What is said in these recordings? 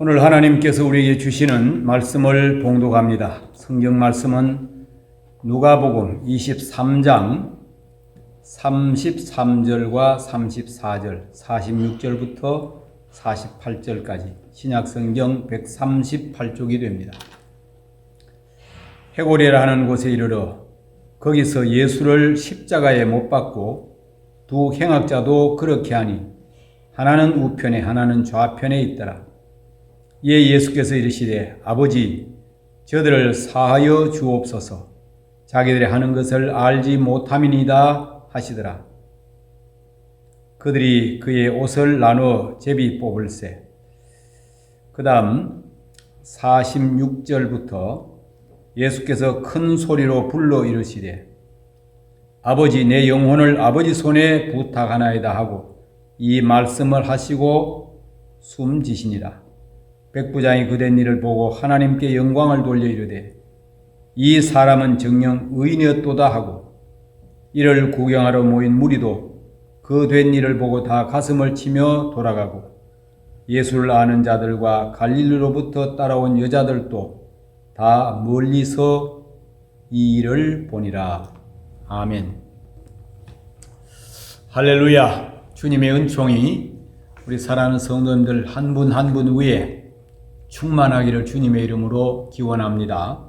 오늘 하나님께서 우리에게 주시는 말씀을 봉독합니다. 성경 말씀은 누가복음 23장 33절과 34절, 46절부터 48절까지 신약성경 138쪽이 됩니다. 헤고레라 하는 곳에 이르러 거기서 예수를 십자가에 못 박고 두 행악자도 그렇게 하니 하나는 우편에 하나는 좌편에 있더라. 이에 예수께서 이르시되 아버지 저들을 사하여 주옵소서 자기들이 하는 것을 알지 못함이니이다 하시더라. 그들이 그의 옷을 나누어 제비 뽑을세. 그 다음 46절부터 예수께서 큰 소리로 불러 이르시되 아버지 내 영혼을 아버지 손에 부탁하나이다 하고 이 말씀을 하시고 숨지시니라. 백부장이 그된 일을 보고 하나님께 영광을 돌려 이르되 이 사람은 정녕 의인이었도다 하고 이를 구경하러 모인 무리도 그 된 일을 보고 다 가슴을 치며 돌아가고 예수를 아는 자들과 갈릴리로부터 따라온 여자들도 다 멀리서 이 일을 보니라. 아멘. 할렐루야. 주님의 은총이 우리 사랑하는 성도님들 한 분 한 분 위에 충만하기를 주님의 이름으로 기원합니다.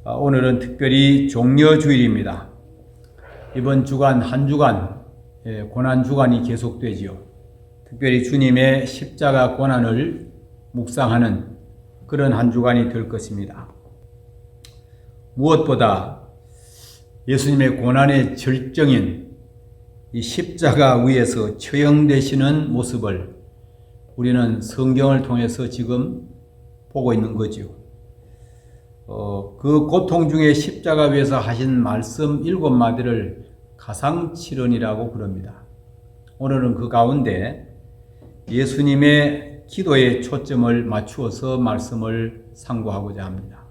오늘은 특별히 종려주일입니다. 이번 주간 한 주간 고난주간이 계속되지요. 특별히 주님의 십자가 고난을 묵상하는 그런 한 주간이 될 것입니다. 무엇보다 예수님의 고난의 절정인 이 십자가 위에서 처형되시는 모습을 우리는 성경을 통해서 지금 보고 있는 거죠. 그 고통 중에 십자가 위에서 하신 말씀 7마디를 가상칠언이라고 부릅니다. 오늘은 그 가운데 예수님의 기도에 초점을 맞추어서 말씀을 상고하고자 합니다.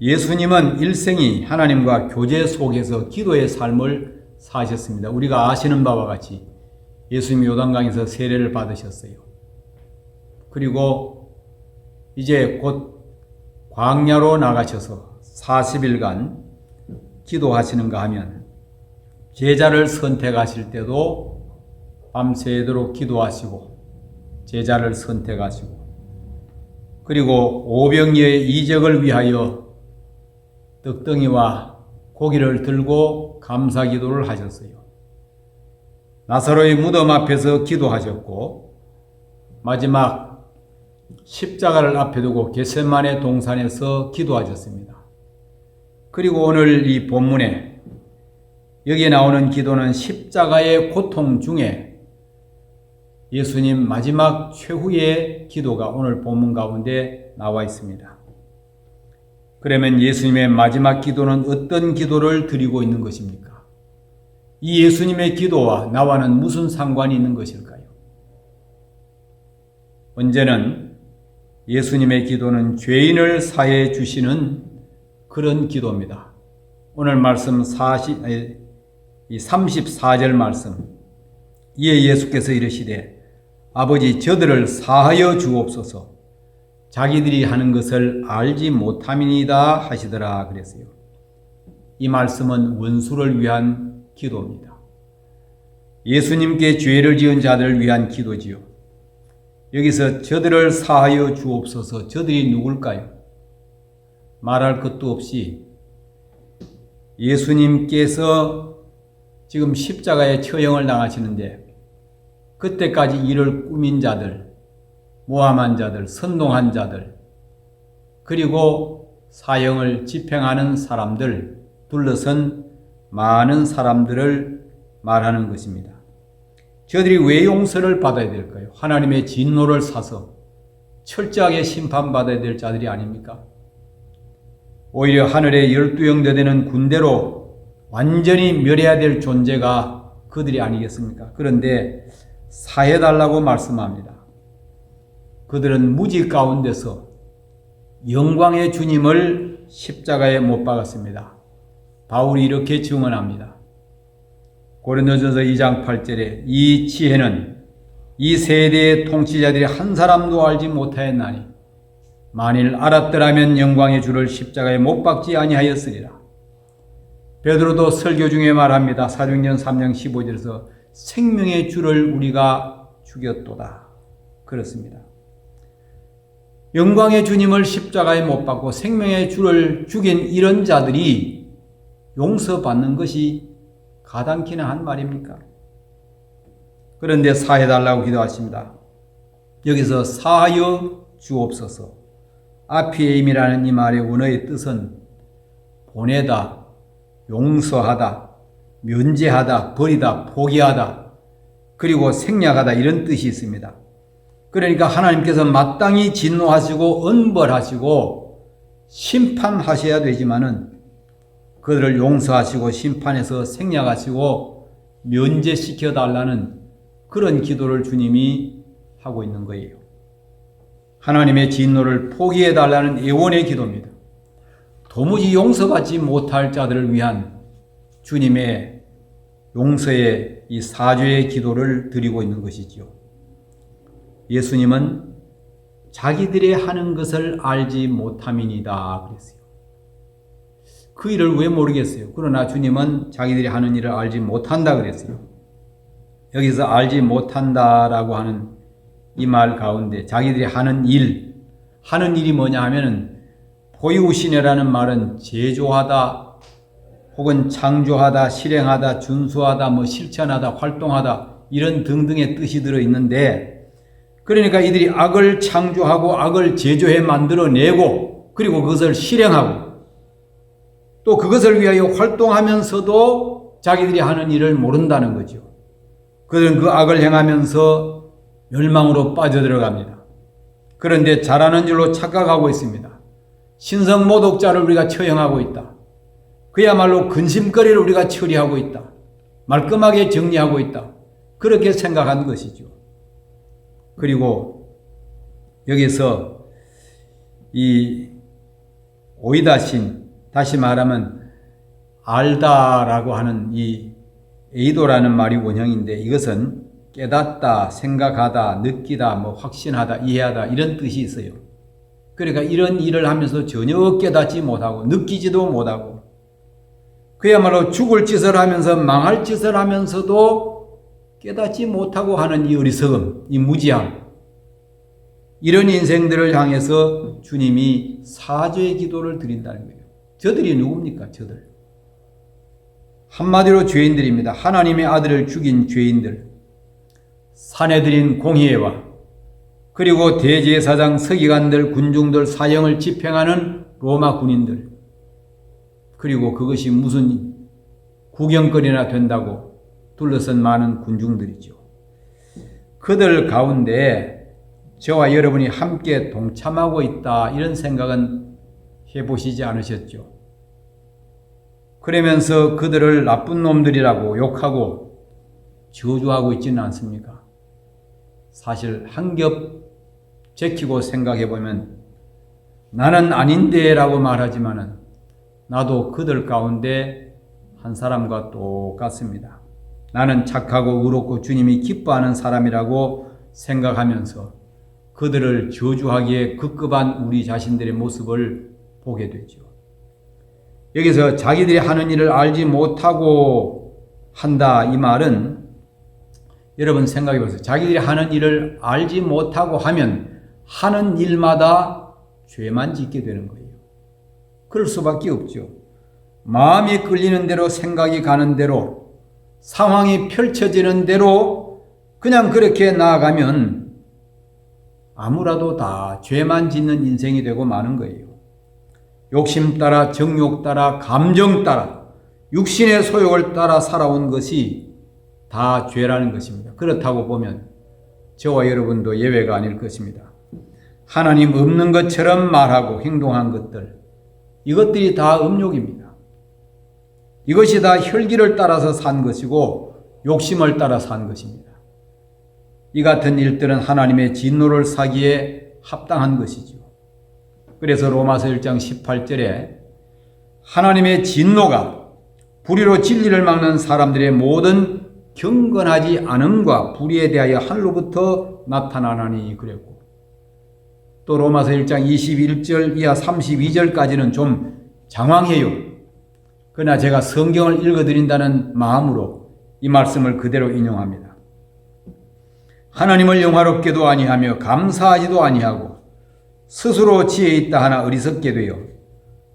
예수님은 일생이 하나님과 교제 속에서 기도의 삶을 사셨습니다. 우리가 아시는 바와 같이 예수님이 요단강에서 세례를 받으셨어요. 그리고 이제 곧 광야로 나가셔서 40일간 기도하시는가 하면 제자를 선택하실 때도 밤새도록 기도하시고 제자를 선택하시고 그리고 오병이어의 이적을 위하여 떡덩이와 고기를 들고 감사기도를 하셨어요. 나사로의 무덤 앞에서 기도하셨고 마지막 십자가를 앞에 두고 겟세마네 동산에서 기도하셨습니다. 그리고 오늘 이 본문에 여기에 나오는 기도는 십자가의 고통 중에 예수님 마지막 최후의 기도가 오늘 본문 가운데 나와 있습니다. 그러면 예수님의 마지막 기도는 어떤 기도를 드리고 있는 것입니까? 이 예수님의 기도와 나와는 무슨 상관이 있는 것일까요? 언제는 예수님의 기도는 죄인을 사해 주시는 그런 기도입니다. 오늘 말씀 34절 말씀. 이에 예수께서 이르시되 아버지 저들을 사하여 주옵소서 자기들이 하는 것을 알지 못함이니이다 하시더라 그랬어요. 이 말씀은 원수를 위한 기도입니다. 예수님께 죄를 지은 자들을 위한 기도지요. 여기서 저들을 사하여 주옵소서. 저들이 누굴까요? 말할 것도 없이 예수님께서 지금 십자가에 처형을 당하시는데 그때까지 이를 꾸민 자들, 모함한 자들, 선동한 자들, 그리고 사형을 집행하는 사람들, 둘러선 많은 사람들을 말하는 것입니다. 저들이 왜 용서를 받아야 될까요? 하나님의 진노를 사서 철저하게 심판받아야 될 자들이 아닙니까? 오히려 하늘의 12영대 되는 군대로 완전히 멸해야 될 존재가 그들이 아니겠습니까? 그런데 사해달라고 말씀합니다. 그들은 무지 가운데서 영광의 주님을 십자가에 못 박았습니다. 바울이 이렇게 증언합니다. 고린도전서 2장 8절에 이 지혜는 이 세대의 통치자들이 한 사람도 알지 못하였나니 만일 알았더라면 영광의 주를 십자가에 못 박지 아니하였으리라. 베드로도 설교 중에 말합니다. 사도행전 3장 15절에서 생명의 주를 우리가 죽였도다. 그렇습니다. 영광의 주님을 십자가에 못 박고 생명의 주를 죽인 이런 자들이 용서받는 것이 가당키나 한 말입니까? 그런데 사해달라고 기도하십니다. 여기서 사하여 주옵소서. 아피에임이라는 이 말의 원어의 뜻은 보내다, 용서하다, 면제하다, 버리다, 포기하다, 그리고 생략하다 이런 뜻이 있습니다. 그러니까 하나님께서 마땅히 진노하시고 은벌하시고 심판하셔야 되지만은 그들을 용서하시고 심판해서 생략하시고 면제시켜 달라는 그런 기도를 주님이 하고 있는 거예요. 하나님의 진노를 포기해 달라는 애원의 기도입니다. 도무지 용서받지 못할 자들을 위한 주님의 용서의 이 사죄의 기도를 드리고 있는 것이지요. 예수님은 자기들이 하는 것을 알지 못함이니이다 그랬어요. 그 일을 왜 모르겠어요? 그러나 주님은 자기들이 하는 일을 알지 못한다 그랬어요. 여기서 알지 못한다라고 하는 이 말 가운데 자기들이 하는 일이 뭐냐 하면은 포이우시네라는 말은 제조하다 혹은 창조하다, 실행하다, 준수하다, 실천하다, 활동하다 이런 등등의 뜻이 들어있는데 그러니까 이들이 악을 창조하고 악을 제조해 만들어내고 그리고 그것을 실행하고 또 그것을 위하여 활동하면서도 자기들이 하는 일을 모른다는 거죠. 그들은 그 악을 행하면서 멸망으로 빠져들어갑니다. 그런데 잘하는 줄로 착각하고 있습니다. 신성모독자를 우리가 처형하고 있다. 그야말로 근심거리를 우리가 처리하고 있다. 말끔하게 정리하고 있다. 그렇게 생각한 것이죠. 그리고 여기서 이 오이다신, 다시 말하면 알다라고 하는 이 에이도라는 말이 원형인데 이것은 깨닫다, 생각하다, 느끼다, 확신하다, 이해하다 이런 뜻이 있어요. 그러니까 이런 일을 하면서 전혀 깨닫지 못하고 느끼지도 못하고 그야말로 죽을 짓을 하면서 망할 짓을 하면서도 깨닫지 못하고 하는 이 어리석음, 이 무지함 이런 인생들을 향해서 주님이 사죄의 기도를 드린다는 거예요. 저들이 누굽니까? 저들. 한마디로 죄인들입니다. 하나님의 아들을 죽인 죄인들. 산에 들인 공회와 그리고 대제사장, 서기관들, 군중들, 사형을 집행하는 로마 군인들 그리고 그것이 무슨 구경거리나 된다고 둘러선 많은 군중들이죠. 그들 가운데 저와 여러분이 함께 동참하고 있다 이런 생각은 해보시지 않으셨죠? 그러면서 그들을 나쁜 놈들이라고 욕하고 저주하고 있지는 않습니까? 사실 한 겹 제키고 생각해보면 나는 아닌데 라고 말하지만은 나도 그들 가운데 한 사람과 똑같습니다. 나는 착하고 의롭고 주님이 기뻐하는 사람이라고 생각하면서 그들을 저주하기에 급급한 우리 자신들의 모습을 보게 되죠. 여기서 자기들이 하는 일을 알지 못하고 한다 이 말은 여러분 생각해 보세요. 자기들이 하는 일을 알지 못하고 하면 하는 일마다 죄만 짓게 되는 거예요. 그럴 수밖에 없죠. 마음이 끌리는 대로 생각이 가는 대로 상황이 펼쳐지는 대로 그냥 그렇게 나아가면 아무라도 다 죄만 짓는 인생이 되고 마는 거예요. 욕심 따라, 정욕 따라, 감정 따라, 육신의 소욕을 따라 살아온 것이 다 죄라는 것입니다. 그렇다고 보면 저와 여러분도 예외가 아닐 것입니다. 하나님 없는 것처럼 말하고 행동한 것들, 이것들이 다 음욕입니다. 이것이 다 혈기를 따라서 산 것이고 욕심을 따라 산 것입니다. 이 같은 일들은 하나님의 진노를 사기에 합당한 것이죠. 그래서 로마서 1장 18절에 하나님의 진노가 불의로 진리를 막는 사람들의 모든 경건하지 않음과 불의에 대하여 하늘로부터 나타나나니 그랬고, 또 로마서 1장 21절 이하 32절까지는 좀 장황해요. 그러나 제가 성경을 읽어드린다는 마음으로 이 말씀을 그대로 인용합니다. 하나님을 영화롭게도 아니하며 감사하지도 아니하고 스스로 지혜 있다 하나 어리석게 되어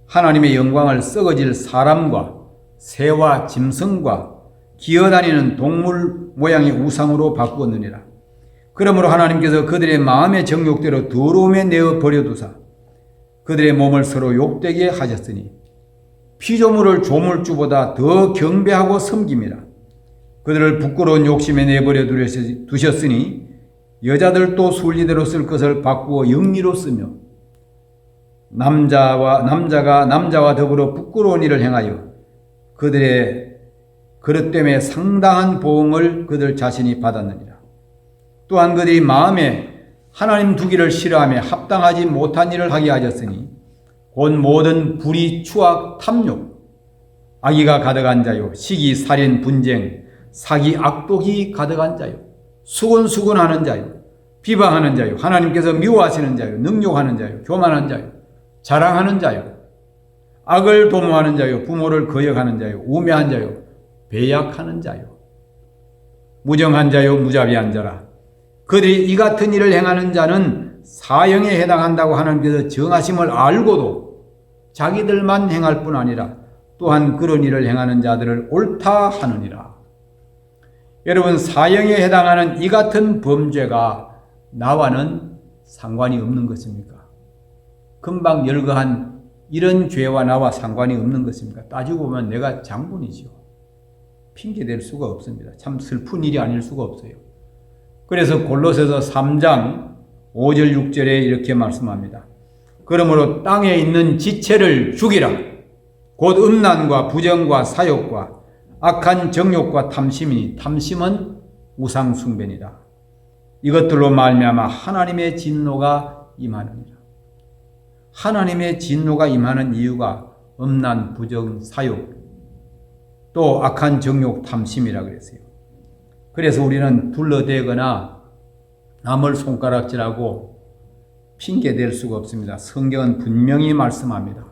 하나님의 영광을 썩어질 사람과 새와 짐승과 기어다니는 동물 모양의 우상으로 바꾸었느니라. 그러므로 하나님께서 그들의 마음의 정욕대로 더러움에 내어 버려두사 그들의 몸을 서로 욕되게 하셨으니 피조물을 조물주보다 더 경배하고 섬김이라. 그들을 부끄러운 욕심에 내버려 두셨으니 여자들도 순리대로 쓸 것을 바꾸어 영리로 쓰며 남자가 남자와 더불어 부끄러운 일을 행하여 그들의 그릇 때문에 상당한 보응을 그들 자신이 받았느니라. 또한 그들이 마음에 하나님 두기를 싫어하며 합당하지 못한 일을 하게 하셨으니 곧 모든 불의, 추악, 탐욕, 악의가 가득한 자요, 시기, 살인, 분쟁, 사기, 악독이 가득한 자요, 수군수군하는 자요, 비방하는 자요, 하나님께서 미워하시는 자요, 능욕하는 자요, 교만한 자요, 자랑하는 자요, 악을 도모하는 자요, 부모를 거역하는 자요, 우매한 자요, 배약하는 자요, 무정한 자요, 무자비한 자라. 그들이 이 같은 일을 행하는 자는 사형에 해당한다고 하나님께서 정하심을 알고도 자기들만 행할 뿐 아니라 또한 그런 일을 행하는 자들을 옳다 하느니라. 여러분, 사형에 해당하는 이 같은 범죄가 나와는 상관이 없는 것입니까? 금방 열거한 이런 죄와 나와 상관이 없는 것입니까? 따지고 보면 내가 장본이지요. 핑계댈 수가 없습니다. 참 슬픈 일이 아닐 수가 없어요. 그래서 골로새서 3장 5절 6절에 이렇게 말씀합니다. 그러므로 땅에 있는 지체를 죽이라. 곧 음란과 부정과 사욕과 악한 정욕과 탐심이니 탐심은 우상숭배니라. 이것들로 말미암아 하나님의 진노가 임하느니라. 하나님의 진노가 임하는 이유가 음란, 부정, 사욕, 또 악한 정욕, 탐심이라 그랬어요. 그래서 우리는 둘러대거나 남을 손가락질하고 핑계댈 수가 없습니다. 성경은 분명히 말씀합니다.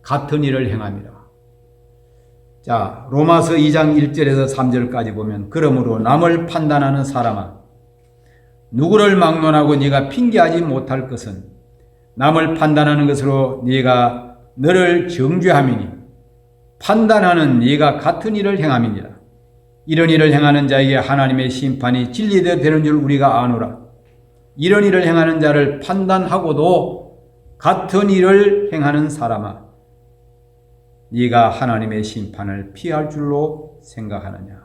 같은 일을 행합니다. 자, 로마서 2장 1절에서 3절까지 보면 그러므로 남을 판단하는 사람아 누구를 막론하고 네가 핑계하지 못할 것은 남을 판단하는 것으로 네가 너를 정죄함이니 판단하는 네가 같은 일을 행함이니라. 이런 일을 행하는 자에게 하나님의 심판이 진리되어 되는 줄 우리가 아노라. 이런 일을 행하는 자를 판단하고도 같은 일을 행하는 사람아 네가 하나님의 심판을 피할 줄로 생각하느냐.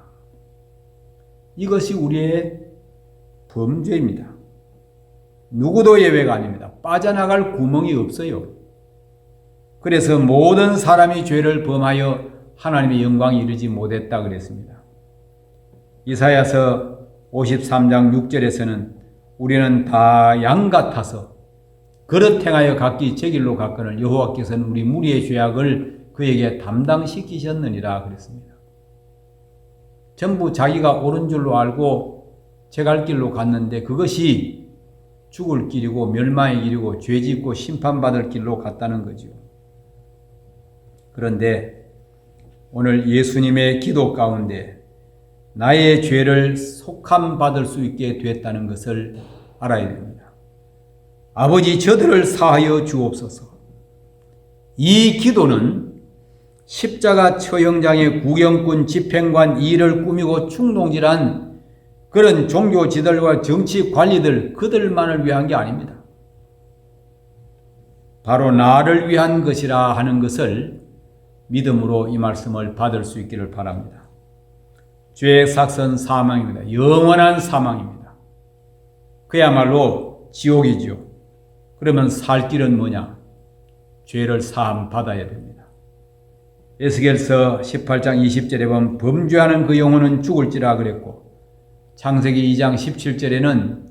이것이 우리의 범죄입니다. 누구도 예외가 아닙니다. 빠져나갈 구멍이 없어요. 그래서 모든 사람이 죄를 범하여 하나님의 영광에 이르지 못했다 그랬습니다. 이사야서 53장 6절에서는 우리는 다 양 같아서 그릇 행하여 각기 제 길로 갔거늘 여호와께서는 우리 무리의 죄악을 그에게 담당시키셨느니라 그랬습니다. 전부 자기가 옳은 줄로 알고 제 갈 길로 갔는데 그것이 죽을 길이고 멸망의 길이고 죄짓고 심판받을 길로 갔다는 거죠. 그런데 오늘 예수님의 기도 가운데 나의 죄를 속함받을 수 있게 됐다는 것을 알아야 됩니다. 아버지 저들을 사하여 주옵소서. 이 기도는 십자가 처형장의 구경꾼 집행관 일을 꾸미고 충동질한 그런 종교지들과 정치 관리들 그들만을 위한 게 아닙니다. 바로 나를 위한 것이라 하는 것을 믿음으로 이 말씀을 받을 수 있기를 바랍니다. 죄의 삭은 사망입니다. 영원한 사망입니다. 그야말로 지옥이죠. 그러면 살 길은 뭐냐? 죄를 사함 받아야 됩니다. 에스겔서 18장 20절에 보면 범죄하는 그 영혼은 죽을지라 그랬고 창세기 2장 17절에는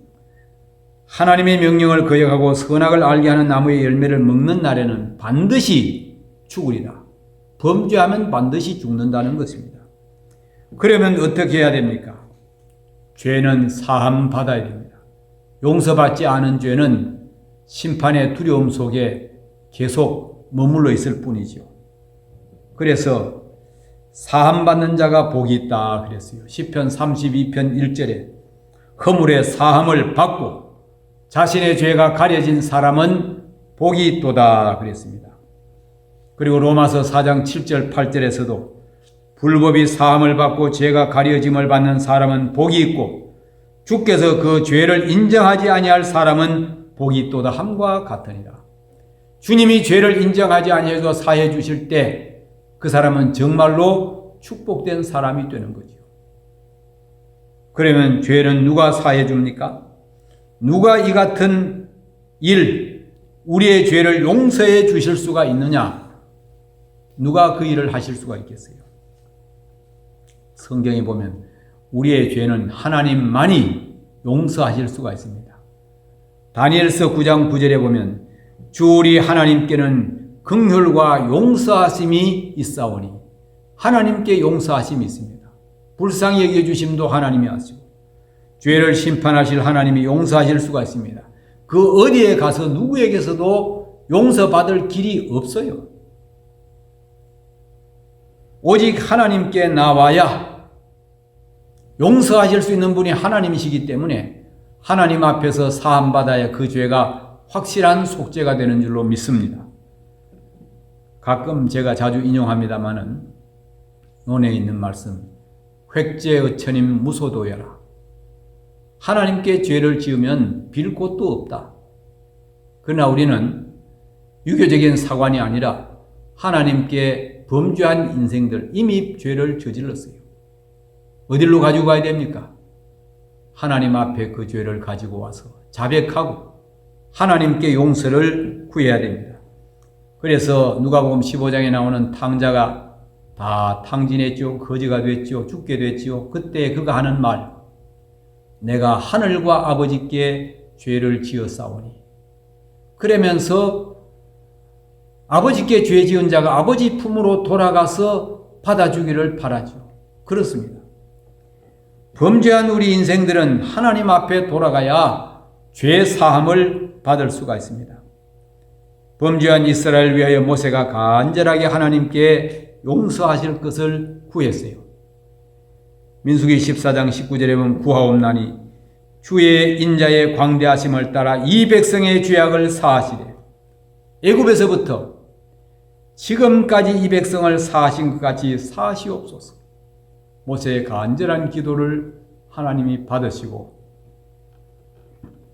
하나님의 명령을 거역하고 선악을 알게 하는 나무의 열매를 먹는 날에는 반드시 죽으리라. 범죄하면 반드시 죽는다는 것입니다. 그러면 어떻게 해야 됩니까? 죄는 사함 받아야 됩니다. 용서받지 않은 죄는 심판의 두려움 속에 계속 머물러 있을 뿐이죠. 그래서 사함 받는 자가 복이 있다 그랬어요. 시편 32편 1절에 허물의 사함을 받고 자신의 죄가 가려진 사람은 복이 있도다 그랬습니다. 그리고 로마서 4장 7절 8절에서도 불법이 사함을 받고 죄가 가려짐을 받는 사람은 복이 있고 주께서 그 죄를 인정하지 아니할 사람은 복이 있도다 함과 같으니라. 주님이 죄를 인정하지 아니해서 사해 주실 때 그 사람은 정말로 축복된 사람이 되는 거죠. 그러면 죄는 누가 사해 줍니까? 누가 이 같은 일, 우리의 죄를 용서해 주실 수가 있느냐? 누가 그 일을 하실 수가 있겠어요? 성경에 보면 우리의 죄는 하나님만이 용서하실 수가 있습니다. 다니엘서 9장 9절에 보면 주 우리 하나님께는 긍휼과 용서하심이 있사오니 하나님께 용서하심이 있습니다. 불쌍히 여겨주심도 하나님이 하시고 죄를 심판하실 하나님이 용서하실 수가 있습니다. 그 어디에 가서 누구에게서도 용서받을 길이 없어요. 오직 하나님께 나와야 용서하실 수 있는 분이 하나님이시기 때문에 하나님 앞에서 사함받아야 그 죄가 확실한 속죄가 되는 줄로 믿습니다. 가끔 제가 자주 인용합니다마는 논에 있는 말씀 획제의처님 무소도여라. 하나님께 죄를 지으면 빌 곳도 없다. 그러나 우리는 유교적인 사관이 아니라 하나님께 범죄한 인생들 이미 죄를 저질렀어요. 어디로 가지고 가야 됩니까? 하나님 앞에 그 죄를 가지고 와서 자백하고 하나님께 용서를 구해야 됩니다. 그래서 누가복음 15장에 나오는 탕자가 다 탕진했죠. 거지가 됐죠. 죽게 됐죠. 그때 그가 하는 말, 내가 하늘과 아버지께 죄를 지었사오니. 그러면서 아버지께 죄 지은 자가 아버지 품으로 돌아가서 받아주기를 바라죠. 그렇습니다. 범죄한 우리 인생들은 하나님 앞에 돌아가야 죄 사함을 받을 수가 있습니다. 범죄한 이스라엘 위하여 모세가 간절하게 하나님께 용서하실 것을 구했어요. 민수기 14장 19절에 보면 구하옵나니 주의 인자의 광대하심을 따라 이 백성의 죄악을 사하시되 애굽에서부터 지금까지 이 백성을 사하신 것 같이 사하시옵소서. 모세의 간절한 기도를 하나님이 받으시고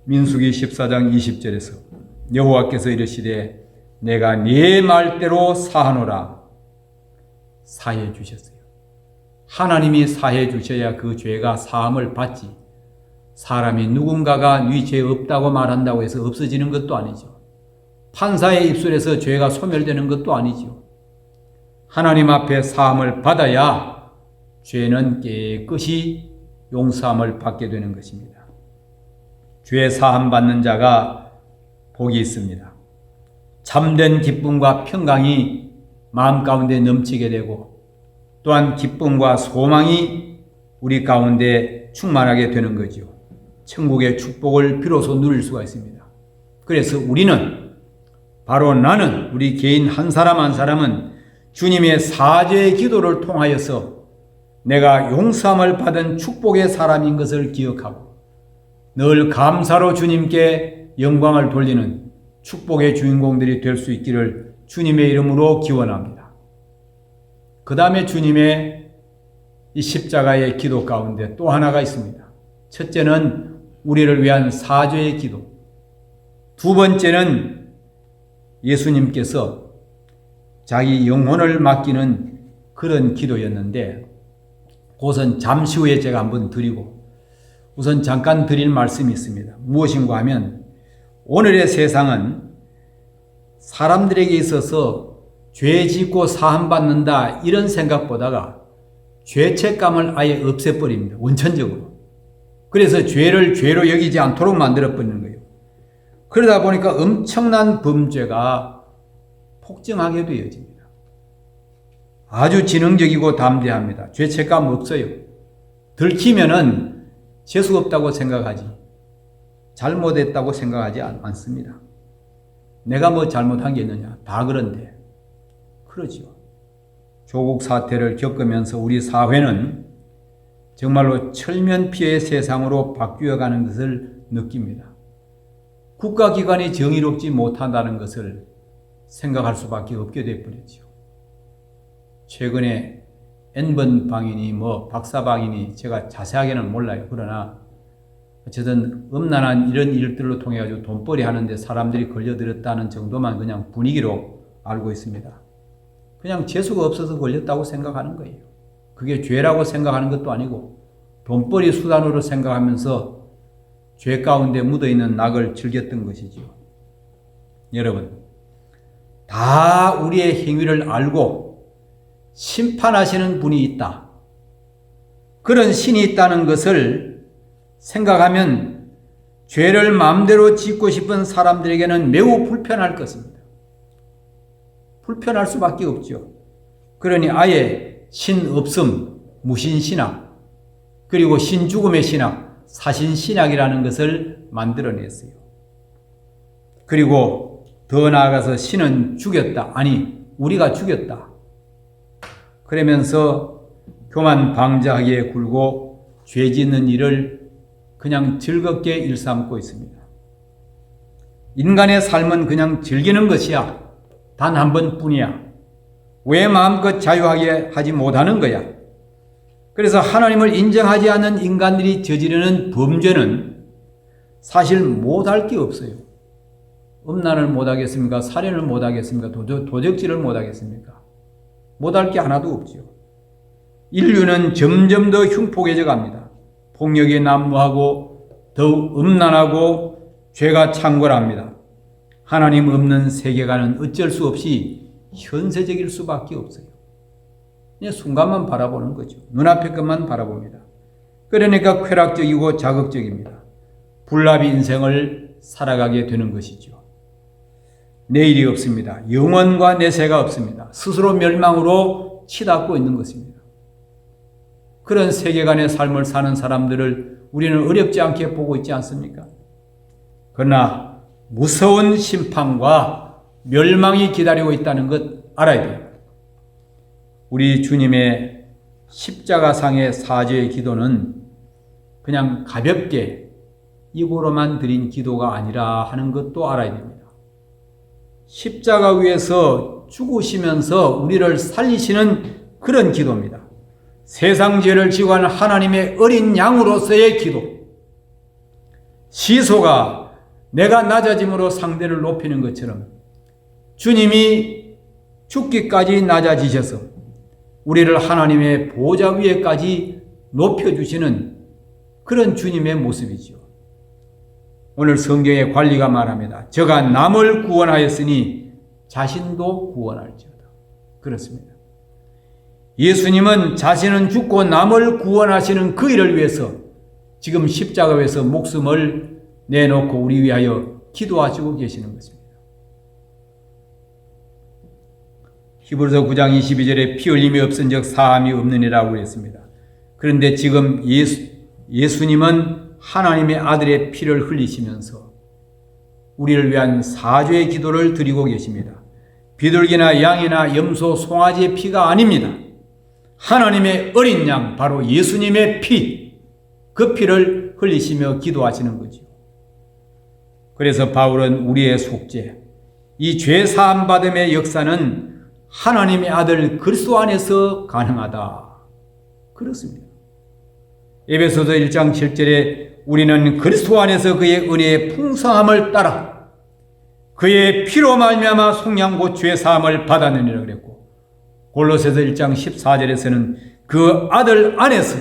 민수기 14장 20절에서 여호와께서 이르시되 내가 네 말대로 사하노라 사해 주셨어요. 하나님이 사해 주셔야 그 죄가 사함을 받지 사람이 누군가가 네 죄 없다고 말한다고 해서 없어지는 것도 아니죠. 판사의 입술에서 죄가 소멸되는 것도 아니죠. 하나님 앞에 사함을 받아야 죄는 깨끗이 용서함을 받게 되는 것입니다. 죄 사함 받는 자가 복이 있습니다. 참된 기쁨과 평강이 마음 가운데 넘치게 되고 또한 기쁨과 소망이 우리 가운데 충만하게 되는 거죠. 천국의 축복을 비로소 누릴 수가 있습니다. 그래서 우리는 바로 나는 우리 개인 한 사람 한 사람은 주님의 사죄의 기도를 통하여서 내가 용서함을 받은 축복의 사람인 것을 기억하고 늘 감사로 주님께 영광을 돌리는 축복의 주인공들이 될 수 있기를 주님의 이름으로 기원합니다. 그 다음에 주님의 이 십자가의 기도 가운데 또 하나가 있습니다. 첫째는 우리를 위한 사죄의 기도. 두 번째는 예수님께서 자기 영혼을 맡기는 그런 기도였는데 그것은 잠시 후에 제가 한번 드리고 우선 잠깐 드릴 말씀이 있습니다. 무엇인가 하면 오늘의 세상은 사람들에게 있어서 죄 짓고 사함받는다 이런 생각보다가 죄책감을 아예 없애버립니다. 원천적으로. 그래서 죄를 죄로 여기지 않도록 만들어버리는 거예요. 그러다 보니까 엄청난 범죄가 폭증하게 되어집니다. 아주 지능적이고 담대합니다. 죄책감 없어요. 들키면은 재수 없다고 생각하지 잘못했다고 생각하지 않습니다. 내가 뭐 잘못한 게 있느냐? 다 그런데. 그러지요. 조국 사태를 겪으면서 우리 사회는 정말로 철면피해의 세상으로 바뀌어가는 것을 느낍니다. 국가기관이 정의롭지 못한다는 것을 생각할 수밖에 없게 되어버렸죠. 최근에 N번 방인이 박사방인이 제가 자세하게는 몰라요. 그러나 어쨌든 음란한 이런 일들로 통해 가지고 돈벌이 하는데 사람들이 걸려들었다는 정도만 그냥 분위기로 알고 있습니다. 그냥 재수가 없어서 걸렸다고 생각하는 거예요. 그게 죄라고 생각하는 것도 아니고 돈벌이 수단으로 생각하면서 죄 가운데 묻어있는 낙을 즐겼던 것이죠. 여러분, 다 우리의 행위를 알고 심판하시는 분이 있다. 그런 신이 있다는 것을 생각하면 죄를 마음대로 짓고 싶은 사람들에게는 매우 불편할 것입니다. 불편할 수밖에 없죠. 그러니 아예 신 없음, 무신신학, 그리고 신죽음의 신학, 사신신학이라는 것을 만들어냈어요. 그리고 더 나아가서 신은 죽였다. 아니, 우리가 죽였다. 그러면서 교만 방자하기에 굴고 죄 짓는 일을 그냥 즐겁게 일삼고 있습니다. 인간의 삶은 그냥 즐기는 것이야. 단 한 번뿐이야. 왜 마음껏 자유하게 하지 못하는 거야? 그래서 하나님을 인정하지 않는 인간들이 저지르는 범죄는 사실 못할 게 없어요. 음란을 못하겠습니까? 살인을 못하겠습니까? 도적질을 못하겠습니까? 못할 게 하나도 없죠. 인류는 점점 더 흉폭해져 갑니다. 폭력이 난무하고 더욱 음란하고 죄가 창궐합니다. 하나님 없는 세계관은 어쩔 수 없이 현세적일 수밖에 없어요. 그냥 순간만 바라보는 거죠. 눈앞의 것만 바라봅니다. 그러니까 쾌락적이고 자극적입니다. 불나비 인생을 살아가게 되는 것이죠. 내일이 없습니다. 영원과 내세가 없습니다. 스스로 멸망으로 치닫고 있는 것입니다. 그런 세계관의 삶을 사는 사람들을 우리는 어렵지 않게 보고 있지 않습니까? 그러나 무서운 심판과 멸망이 기다리고 있다는 것 알아야 돼요. 우리 주님의 십자가상의 사죄의 기도는 그냥 가볍게 입으로만 드린 기도가 아니라 하는 것도 알아야 됩니다. 십자가 위에서 죽으시면서 우리를 살리시는 그런 기도입니다. 세상 죄를 지고 하는 하나님의 어린 양으로서의 기도. 시소가 내가 낮아짐으로 상대를 높이는 것처럼 주님이 죽기까지 낮아지셔서 우리를 하나님의 보좌 위에까지 높여주시는 그런 주님의 모습이죠. 오늘 성경의 관리가 말합니다. 저가 남을 구원하였으니 자신도 구원할지어다. 그렇습니다. 예수님은 자신은 죽고 남을 구원하시는 그 일을 위해서 지금 십자가에서 목숨을 내놓고 우리 위하여 기도하시고 계시는 것입니다. 히브리서 9장 22절에 피 흘림이 없은 적 사함이 없느니라고 했습니다. 그런데 지금 예수님은 하나님의 아들의 피를 흘리시면서 우리를 위한 사죄의 기도를 드리고 계십니다. 비둘기나 양이나 염소, 송아지의 피가 아닙니다. 하나님의 어린 양, 바로 예수님의 피, 그 피를 흘리시며 기도하시는 거죠. 그래서 바울은 우리의 속죄, 이 죄 사함 받음의 역사는 하나님의 아들 그리스도 안에서 가능하다. 그렇습니다. 에베소서 1장 7절에 우리는 그리스도 안에서 그의 은혜의 풍성함을 따라 그의 피로 말미암아 속량 곧 죄 사함을 받았느니라 그랬고, 골로새서 1장 14절에서는 그 아들 안에서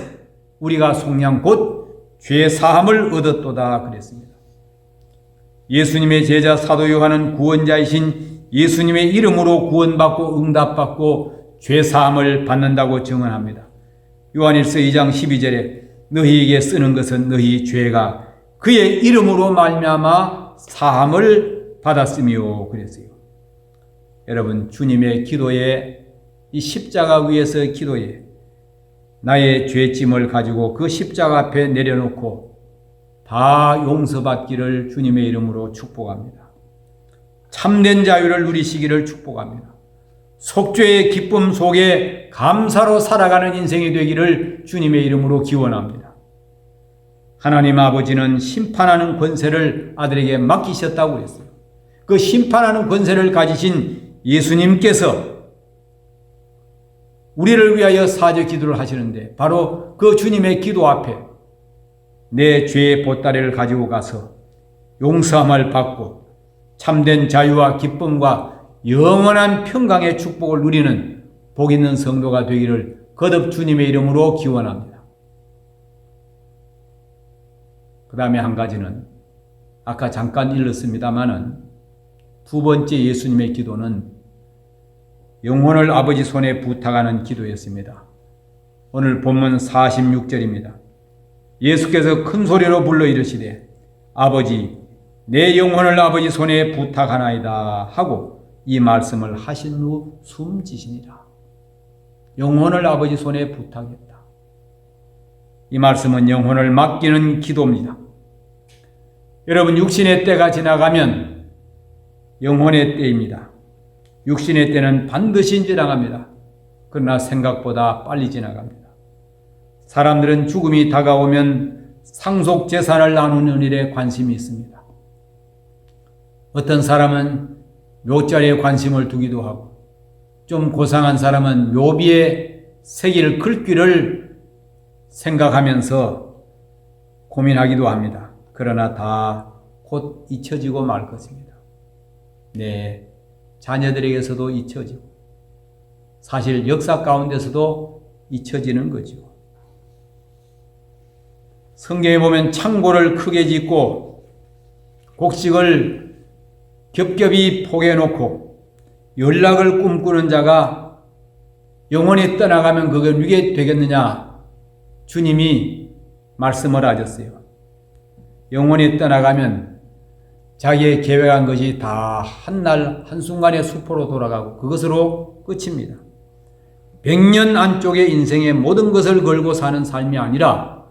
우리가 속량 곧 죄 사함을 얻었도다 그랬습니다. 예수님의 제자 사도 요한은 구원자이신 예수님의 이름으로 구원받고 응답받고 죄 사함을 받는다고 증언합니다. 요한일서 2장 12절에 너희에게 쓰는 것은 너희 죄가 그의 이름으로 말미암아 사함을 받았으며 그랬어요. 여러분, 주님의 기도에 이 십자가 위에서의 기도에 나의 죄짐을 가지고 그 십자가 앞에 내려놓고 다 용서받기를 주님의 이름으로 축복합니다. 참된 자유를 누리시기를 축복합니다. 속죄의 기쁨 속에 감사로 살아가는 인생이 되기를 주님의 이름으로 기원합니다. 하나님 아버지는 심판하는 권세를 아들에게 맡기셨다고 했어요. 그 심판하는 권세를 가지신 예수님께서 우리를 위하여 사죄 기도를 하시는데 바로 그 주님의 기도 앞에 내 죄의 보따리를 가지고 가서 용서함을 받고 참된 자유와 기쁨과 영원한 평강의 축복을 누리는 복 있는 성도가 되기를 거듭 주님의 이름으로 기원합니다. 그 다음에 한 가지는 아까 잠깐 읽었습니다마는 두 번째 예수님의 기도는 영혼을 아버지 손에 부탁하는 기도였습니다. 오늘 본문 46절입니다. 예수께서 큰 소리로 불러 이르시되 아버지 내 영혼을 아버지 손에 부탁하나이다 하고 이 말씀을 하신 후 숨지시니라. 영혼을 아버지 손에 부탁했다. 이 말씀은 영혼을 맡기는 기도입니다. 여러분 육신의 때가 지나가면 영혼의 때입니다. 육신의 때는 반드시 지나갑니다. 그러나 생각보다 빨리 지나갑니다. 사람들은 죽음이 다가오면 상속 재산을 나누는 일에 관심이 있습니다. 어떤 사람은 묘자리에 관심을 두기도 하고 좀 고상한 사람은 묘비에 새길 글귀를 생각하면서 고민하기도 합니다. 그러나 다 곧 잊혀지고 말 것입니다. 네, 자녀들에게서도 잊혀지고 사실 역사 가운데서도 잊혀지는 거죠. 성경에 보면 창고를 크게 짓고 곡식을 겹겹이 포개놓고 연락을 꿈꾸는 자가 영원히 떠나가면 그게 누게 되겠느냐? 주님이 말씀을 하셨어요. 영원히 떠나가면 자기의 계획한 것이 다 한날 한순간에 수포로 돌아가고 그것으로 끝입니다. 100년 안쪽에 인생의 모든 것을 걸고 사는 삶이 아니라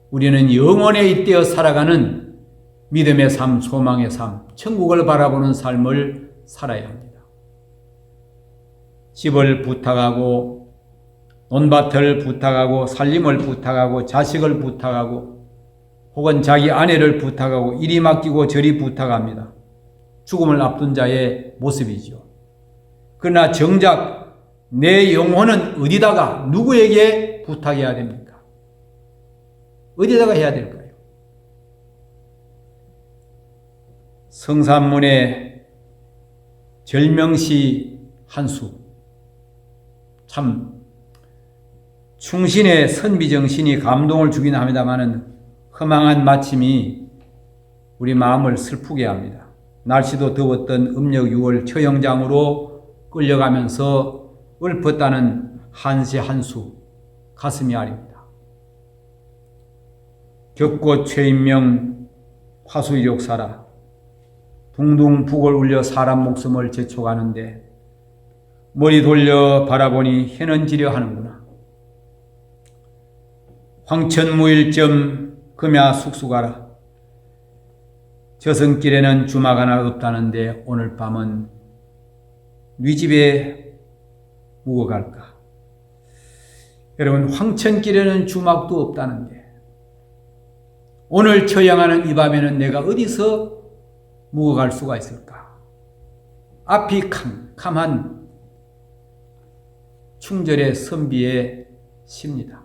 우리는 영원에 잇대어 살아가는 믿음의 삶, 소망의 삶, 천국을 바라보는 삶을 살아야 합니다. 집을 부탁하고 논밭을 부탁하고 살림을 부탁하고 자식을 부탁하고 혹은 자기 아내를 부탁하고 이리 맡기고 저리 부탁합니다. 죽음을 앞둔 자의 모습이죠. 그러나 정작 내 영혼은 어디다가 누구에게 부탁해야 됩니까? 어디다가 해야 될까요? 성산문의 절명시 한 수. 참 충신의 선비정신이 감동을 주긴 합니다마는 허망한 마침이 우리 마음을 슬프게 합니다. 날씨도 더웠던 음력 6월 처형장으로 끌려가면서 읊었다는 한시 한수 가슴이 아립니다. 격고 최인명 화수이력사라 둥둥 북을 울려 사람 목숨을 제쳐가는데 머리 돌려 바라보니 해는 지려 하는구나. 황천무일점 금야 숙수가라. 저승길에는 주막 하나 없다는데 오늘 밤은 네 집에 묵어 갈까? 여러분 황천길에는 주막도 없다는데 오늘 처형하는 이 밤에는 내가 어디서 묵어 갈 수가 있을까? 앞이 캄캄한 충절의 선비의 시입니다.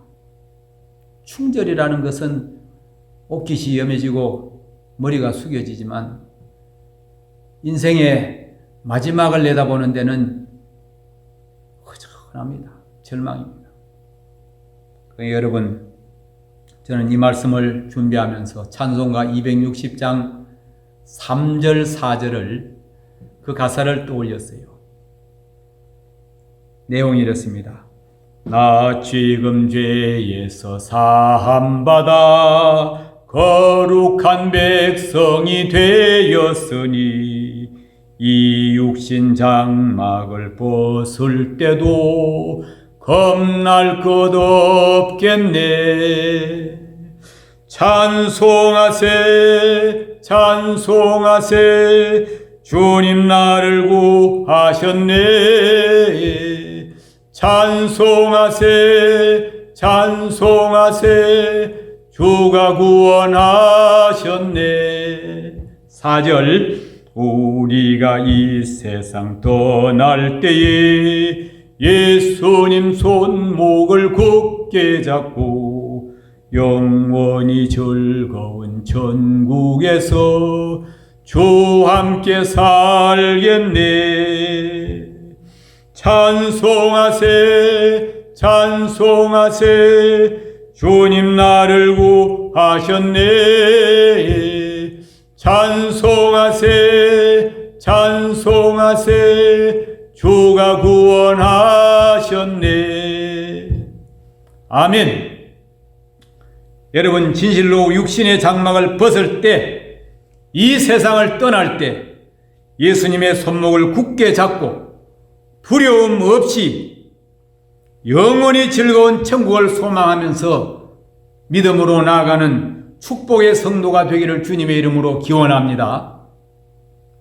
충절이라는 것은 옷깃이 염해지고 머리가 숙여지지만 인생의 마지막을 내다보는 데는 허전합니다. 절망입니다. 여러분, 저는 이 말씀을 준비하면서 찬송가 260장 3절 4절을 그 가사를 떠올렸어요. 내용이 이렇습니다. 나 지금 죄에서 사함받아 거룩한 백성이 되었으니 이 육신 장막을 벗을 때도 겁날 것 없겠네. 찬송하세 찬송하세 주님 나를 구하셨네. 찬송하세 찬송하세 주가 구원하셨네. 4절 우리가 이 세상 떠날 때에 예수님 손목을 굳게 잡고 영원히 즐거운 천국에서 주 함께 살겠네. 찬송하세 찬송하세 주님 나를 구하셨네. 찬송하세 찬송하세 주가 구원하셨네. 아멘. 여러분, 진실로 육신의 장막을 벗을 때, 이 세상을 떠날 때 예수님의 손목을 굳게 잡고 두려움 없이 영원히 즐거운 천국을 소망하면서 믿음으로 나아가는 축복의 성도가 되기를 주님의 이름으로 기원합니다.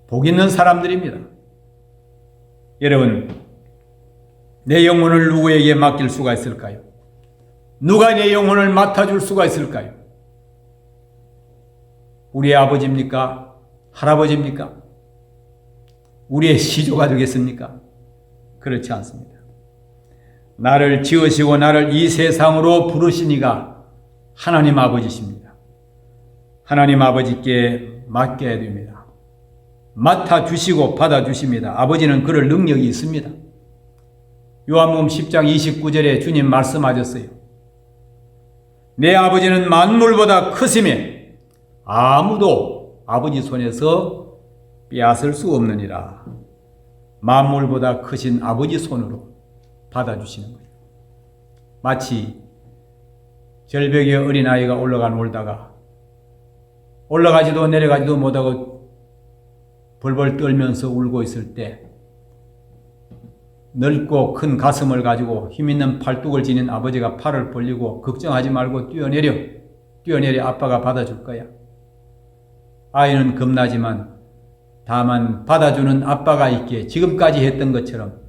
복 있는 사람들입니다. 여러분, 내 영혼을 누구에게 맡길 수가 있을까요? 누가 내 영혼을 맡아줄 수가 있을까요? 우리의 아버지입니까? 할아버지입니까? 우리의 시조가 되겠습니까? 그렇지 않습니다. 나를 지으시고 나를 이 세상으로 부르시니가 하나님 아버지십니다. 하나님 아버지께 맡겨야 됩니다. 맡아주시고 받아주십니다. 아버지는 그럴 능력이 있습니다. 요한복음 10장 29절에 주님 말씀하셨어요. 내 아버지는 만물보다 크심에 아무도 아버지 손에서 빼앗을 수 없느니라. 만물보다 크신 아버지 손으로 받아주시는 거예요. 마치 절벽에 어린아이가 올라가 놀다가 올라가지도 내려가지도 못하고 벌벌 떨면서 울고 있을 때 넓고 큰 가슴을 가지고 힘있는 팔뚝을 지닌 아버지가 팔을 벌리고 걱정하지 말고 뛰어내려 아빠가 받아줄 거야. 아이는 겁나지만 다만 받아주는 아빠가 있기에 지금까지 했던 것처럼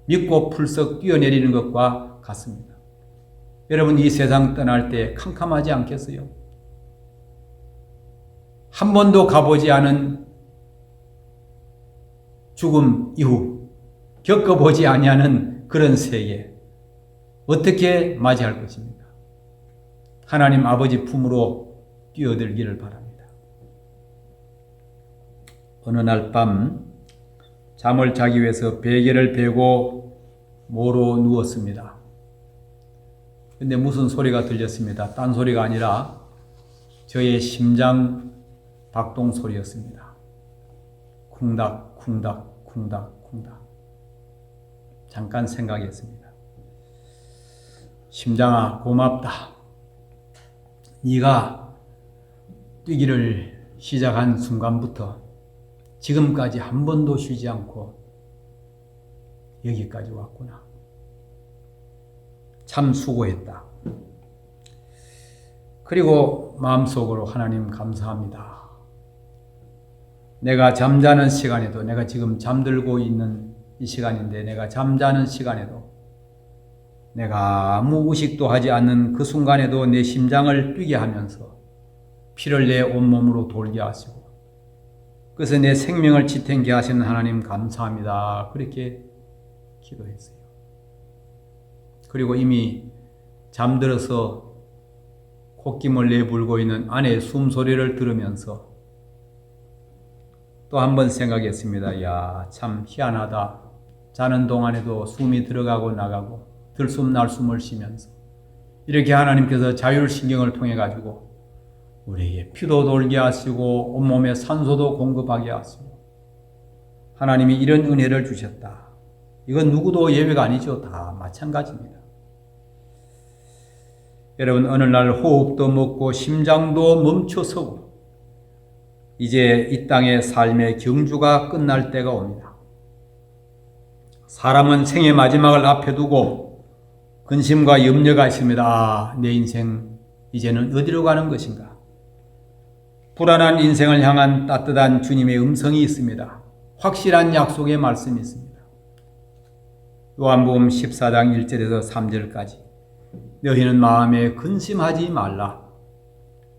믿고 풀썩 뛰어내리는 것과 같습니다. 여러분, 이 세상 떠날 때 캄캄하지 않겠어요? 한 번도 가보지 않은 죽음 이후 겪어보지 아니하는 그런 세계 어떻게 맞이할 것입니까? 하나님 아버지 품으로 뛰어들기를 바랍니다. 어느 날 밤 잠을 자기 위해서 베개를 베고 모로 누웠습니다. 근데 무슨 소리가 들렸습니다. 딴 소리가 아니라 저의 심장 박동 소리였습니다. 쿵닥 쿵닥 쿵닥 쿵닥. 잠깐 생각했습니다. 심장아, 고맙다. 네가 뛰기를 시작한 순간부터 지금까지 한 번도 쉬지 않고 여기까지 왔구나. 참 수고했다. 그리고 마음속으로 하나님 감사합니다. 내가 잠자는 시간에도, 내가 지금 잠들고 있는 이 시간인데 내가 잠자는 시간에도 내가 아무 의식도 하지 않는 그 순간에도 내 심장을 뛰게 하면서 피를 내 온몸으로 돌게 하시고 그래서 내 생명을 지탱케 하시는 하나님 감사합니다. 그렇게 기도했어요. 그리고 이미 잠들어서 콧김을 내불고 있는 아내의 숨소리를 들으면서 또 한 번 생각했습니다. 야, 참 희한하다. 자는 동안에도 숨이 들어가고 나가고 들숨 날숨을 쉬면서 이렇게 하나님께서 자율신경을 통해 가지고 우리에게 피도 돌게 하시고 온몸에 산소도 공급하게 하시고 하나님이 이런 은혜를 주셨다. 이건 누구도 예외가 아니죠. 다 마찬가지입니다. 여러분, 어느 날 호흡도 멎고 심장도 멈춰서고 이제 이 땅의 삶의 경주가 끝날 때가 옵니다. 사람은 생의 마지막을 앞에 두고 근심과 염려가 있습니다. 아, 내 인생 이제는 어디로 가는 것인가? 불안한 인생을 향한 따뜻한 주님의 음성이 있습니다. 확실한 약속의 말씀이 있습니다. 요한복음 14장 1절에서 3절까지 너희는 마음에 근심하지 말라.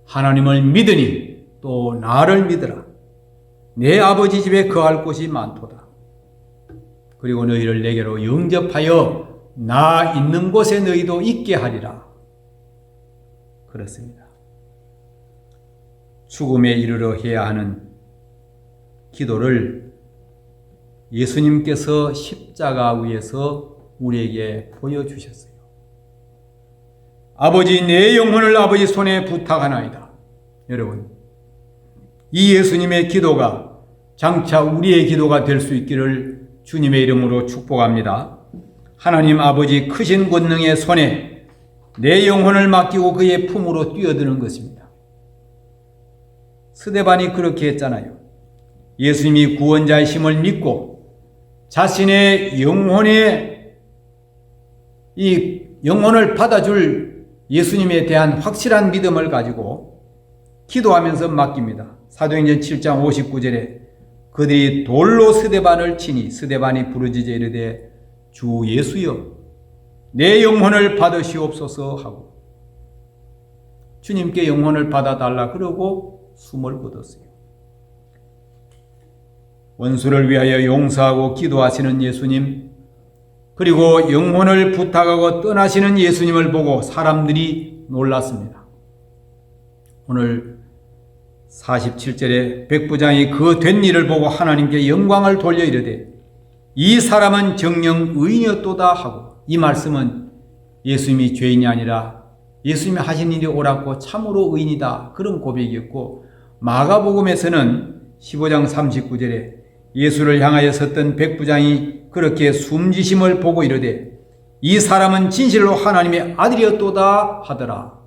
하나님을 믿으니 또 나를 믿으라. 내 아버지 집에 거할 곳이 많도다. 그리고 너희를 내게로 영접하여 나 있는 곳에 너희도 있게 하리라. 그렇습니다. 죽음에 이르러 해야 하는 기도를 예수님께서 십자가 위에서 우리에게 보여주셨어요. 아버지, 내 영혼을 아버지 손에 부탁하나이다. 여러분, 이 예수님의 기도가 장차 우리의 기도가 될 수 있기를 주님의 이름으로 축복합니다. 하나님 아버지 크신 권능의 손에 내 영혼을 맡기고 그의 품으로 뛰어드는 것입니다. 스데반이 그렇게 했잖아요. 예수님이 구원자의 힘을 믿고 자신의 영혼을 받아줄 예수님에 대한 확실한 믿음을 가지고 기도하면서 맡깁니다. 사도행전 7장 59절에 그들이 돌로 스데반을 치니 스데반이 부르짖어 이르되 주 예수여 내 영혼을 받으시옵소서 하고 주님께 영혼을 받아달라 그러고 숨을 거뒀어요. 원수를 위하여 용서하고 기도하시는 예수님, 그리고 영혼을 부탁하고 떠나시는 예수님을 보고 사람들이 놀랐습니다. 오늘 47절에 백부장이 그 된 일을 보고 하나님께 영광을 돌려 이르되 이 사람은 정녕 의인이었도다 하고, 이 말씀은 예수님이 죄인이 아니라 예수님이 하신 일이 옳았고 참으로 의인이다, 그런 고백이었고, 마가복음에서는 15장 39절에 예수를 향하여 섰던 백부장이 그렇게 숨지심을 보고 이르되 이 사람은 진실로 하나님의 아들이었도다 하더라.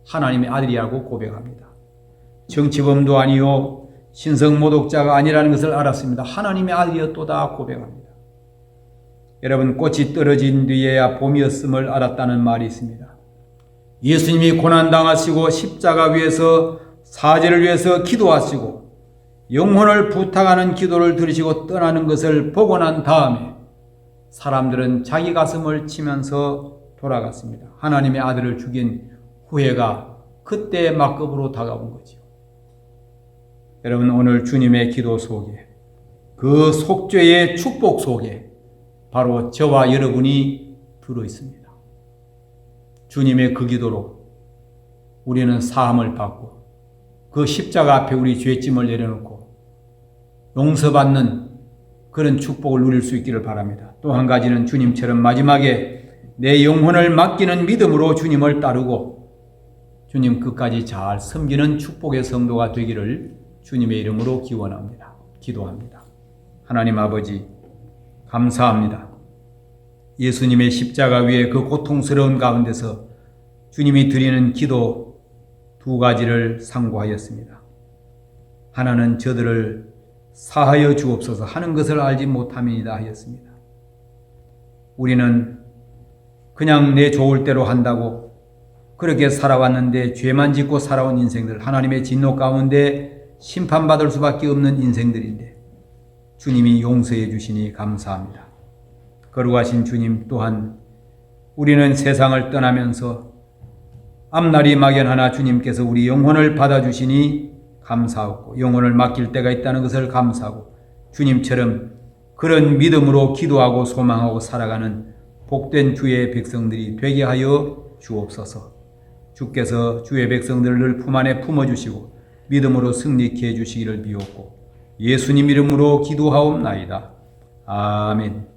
하나님의 아들이라고 고백합니다. 정치범도 아니요 신성모독자가 아니라는 것을 알았습니다. 하나님의 아들이었도다 고백합니다. 여러분, 꽃이 떨어진 뒤에야 봄이었음을 알았다는 말이 있습니다. 예수님이 고난당하시고 십자가 위에서 사죄를 위해서 기도하시고 영혼을 부탁하는 기도를 들으시고 떠나는 것을 보고 난 다음에 사람들은 자기 가슴을 치면서 돌아갔습니다. 하나님의 아들을 죽인 후회가 그때 막급으로 다가온 거죠. 여러분, 오늘 주님의 기도 속에, 그 속죄의 축복 속에 바로 저와 여러분이 들어 있습니다. 주님의 그 기도로 우리는 사함을 받고 그 십자가 앞에 우리 죄짐을 내려놓고 용서받는 그런 축복을 누릴 수 있기를 바랍니다. 또 한 가지는 주님처럼 마지막에 내 영혼을 맡기는 믿음으로 주님을 따르고 주님 끝까지 잘 섬기는 축복의 성도가 되기를 주님의 이름으로 기원합니다. 기도합니다. 하나님 아버지, 감사합니다. 예수님의 십자가 위에 그 고통스러운 가운데서 주님이 드리는 기도 두 가지를 상고하였습니다. 하나는 저들을 사하여 주옵소서, 하는 것을 알지 못함이니이다 하였습니다. 우리는 그냥 내 좋을 대로 한다고 그렇게 살아왔는데 죄만 짓고 살아온 인생들, 하나님의 진노 가운데 심판받을 수밖에 없는 인생들인데 주님이 용서해 주시니 감사합니다. 거룩하신 주님, 또한 우리는 세상을 떠나면서 앞날이 막연하나 주님께서 우리 영혼을 받아주시니 감사하고 영혼을 맡길 때가 있다는 것을 감사하고 주님처럼 그런 믿음으로 기도하고 소망하고 살아가는 복된 주의 백성들이 되게 하여 주옵소서. 주께서 주의 백성들을 늘 품 안에 품어주시고 믿음으로 승리케 해주시기를 비옵고 예수님 이름으로 기도하옵나이다. 아멘.